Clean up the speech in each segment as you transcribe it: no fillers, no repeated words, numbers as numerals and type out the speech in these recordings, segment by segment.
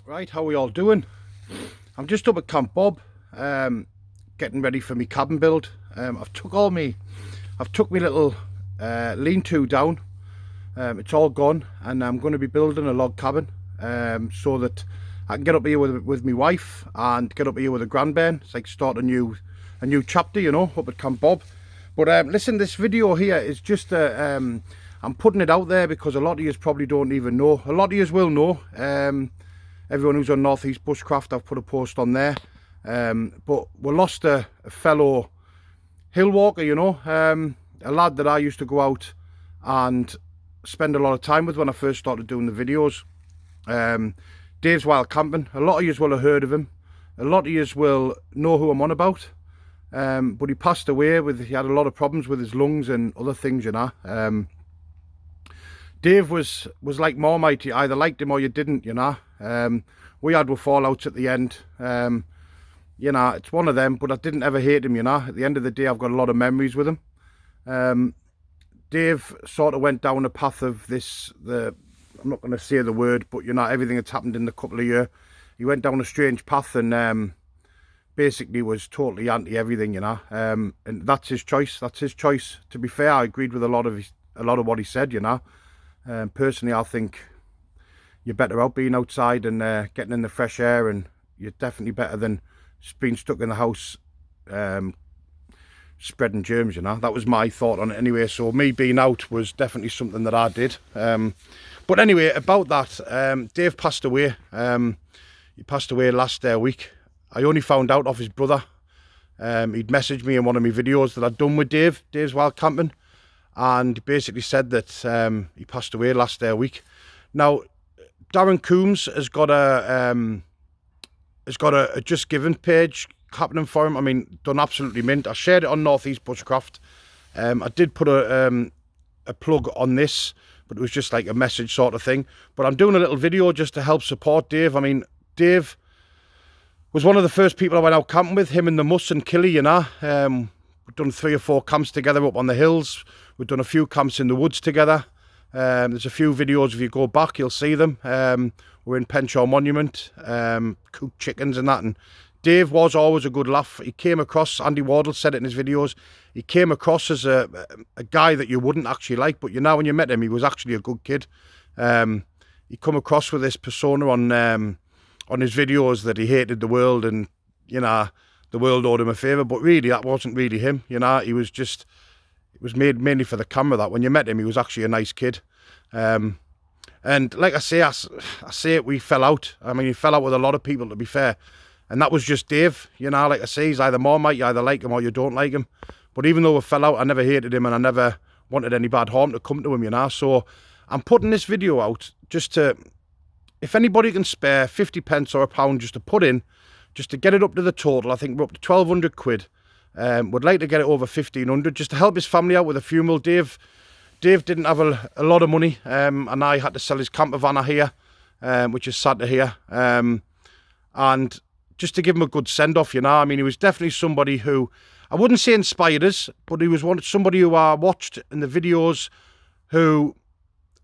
Right, how are we all doing? I'm just up at Camp Bob, getting ready for my cabin build. I've took me little lean-to down. It's all gone, and I'm going to be building a log cabin, so that I can get up here with my wife and get up here with a grandbairn. It's like start a new chapter, you know, up at Camp Bob. But listen, this video here is just I'm putting it out there because a lot of you probably don't even know. A lot of you will know. Everyone who's on Northeast Bushcraft, I've put a post on there. But we lost a fellow hill walker, you know, a lad that I used to go out and spend a lot of time with when I first started doing the videos. Dave's Wild Camping. A lot of you will have heard of him. A lot of you will know who I'm on about. But he passed away he had a lot of problems with his lungs and other things, you know. Dave was like Marmite. You either liked him or you didn't, you know. We had fallouts at the end. You know, it's one of them, but I didn't ever hate him, you know. At the end of the day, I've got a lot of memories with him. Dave sort of went down a path of I'm not going to say the word, but, you know, everything that's happened in the couple of years. He went down a strange path and basically was totally anti-everything, you know. And that's his choice. That's his choice. To be fair, I agreed with a lot of what he said, you know. Personally, I think you're better out being outside and getting in the fresh air, and you're definitely better than being stuck in the house spreading germs, you know. That was my thought on it anyway. So me being out was definitely something that I did. But anyway, about that, Dave passed away. He passed away last week. I only found out off his brother. He'd messaged me in one of my videos that I'd done with Dave's Wild Camping, and basically said that he passed away last week. Now, Darren Coombs has got a Just Giving page happening for him. I mean, done absolutely mint. I shared it on Northeast Bushcraft. I did put a plug on this, but it was just like a message sort of thing. But I'm doing a little video just to help support Dave. I mean, Dave was one of the first people I went out camping with, him and the Muss and Killy, you know. We've done 3 or 4 camps together up on the hills. We've done a few camps in the woods together. There's a few videos, if you go back, you'll see them. We're in Penshaw Monument, cooked chickens and that. And Dave was always a good laugh. He came across, Andy Wardle said it in his videos, he came across as a guy that you wouldn't actually like, but you know, when you met him, he was actually a good kid. He come across with this persona on his videos that he hated the world and, you know, the world owed him a favour, but really that wasn't really him, you know. He was just, it was made mainly for the camera. That when you met him, he was actually a nice kid. And like I say we fell out. I mean, he fell out with a lot of people, to be fair, and that was just Dave, you know. Like I say, he's either Marmite, you either like him or you don't like him. But even though we fell out, I never hated him and I never wanted any bad harm to come to him, you know. So I'm putting this video out just to, if anybody can spare 50 pence or a pound just to put in, just to get it up to the total. I think we're up to 1,200 quid. Would like to get it over 1,500 just to help his family out with a funeral. Dave didn't have a lot of money, and I had to sell his camper van here, which is sad to hear. And just to give him a good send-off, you know. I mean, he was definitely somebody who, I wouldn't say inspired us, but he was somebody who I watched in the videos who,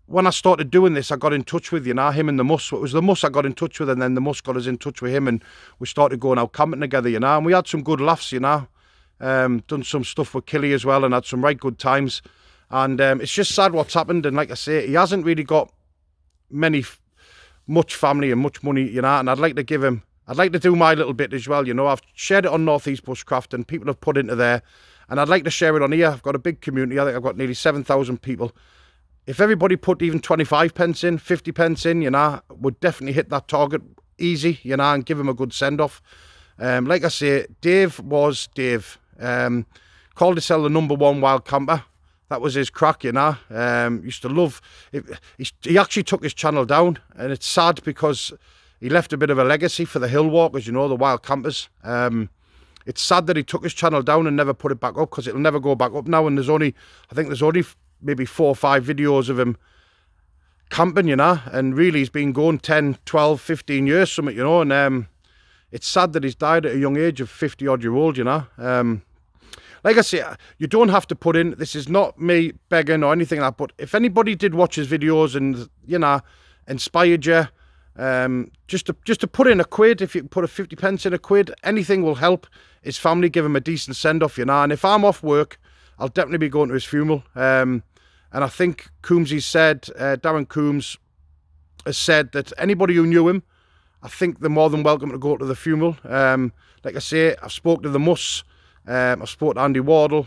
when I started doing this, I got in touch with, you know, him and the Muss. It was the Muss I got in touch with, and then the Muss got us in touch with him, and we started going out camping together, you know, and we had some good laughs, you know. Done some stuff with Killy as well and had some right good times. And it's just sad what's happened. And like I say, he hasn't really got much family and much money, you know, and I'd like to do my little bit as well, you know. I've shared it on Northeast Bushcraft and people have put into there, and I'd like to share it on here. I've got a big community. I think I've got nearly 7,000 people. If everybody put even 25 pence in, 50 pence in, you know, would definitely hit that target easy, you know, and give him a good send-off. Like I say, Dave was Dave. Called himself the #1 wild camper. That was his crack, you know. Used to love it. He actually took his channel down, and it's sad because he left a bit of a legacy for the hill walkers, you know, the wild campers. It's sad that he took his channel down and never put it back up, because it'll never go back up now. And I think there's only maybe 4 or 5 videos of him camping, you know, and really he's been going 10, 12, 15 years, something, you know. And it's sad that he's died at a young age of 50-odd-year-old, you know. Like I say, you don't have to put in, this is not me begging or anything like that, but if anybody did watch his videos and, you know, inspired you, Just to put in a quid, if you can put a 50p in a quid, anything will help his family, give him a decent send-off, you know. And if I'm off work, I'll definitely be going to his funeral. And I think Coombsy said, Darren Coombs has said that anybody who knew him, I think they're more than welcome to go to the funeral. Like I say, I've spoke to the Muss, I've spoke to Andy Wardle.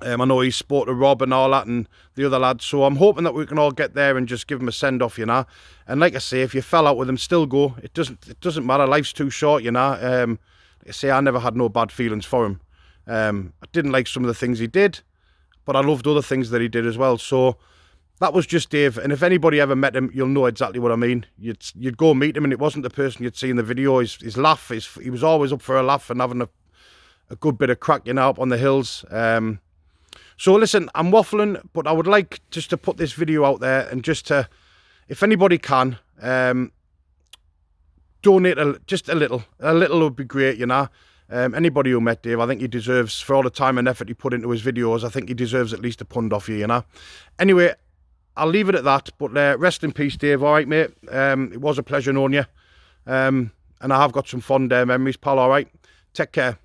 I know he spoke to Rob and all that and the other lads. So I'm hoping that we can all get there and just give him a send-off, you know. And like I say, if you fell out with him, still go. It doesn't matter. Life's too short, you know. Like I say, I never had no bad feelings for him. I didn't like some of the things he did, but I loved other things that he did as well. So that was just Dave. And if anybody ever met him, you'll know exactly what I mean. You'd go meet him and it wasn't the person you'd see in the video. His laugh, he was always up for a laugh and having a good bit of crack, you know, up on the hills. So listen, I'm waffling, but I would like just to put this video out there and just to, if anybody can, donate just a little. A little would be great, you know. Anybody who met Dave, I think he deserves, for all the time and effort he put into his videos, I think he deserves at least a £1 off you know. Anyway, I'll leave it at that, but rest in peace, Dave, all right, mate? It was a pleasure knowing you. And I have got some fond memories, pal, all right? Take care.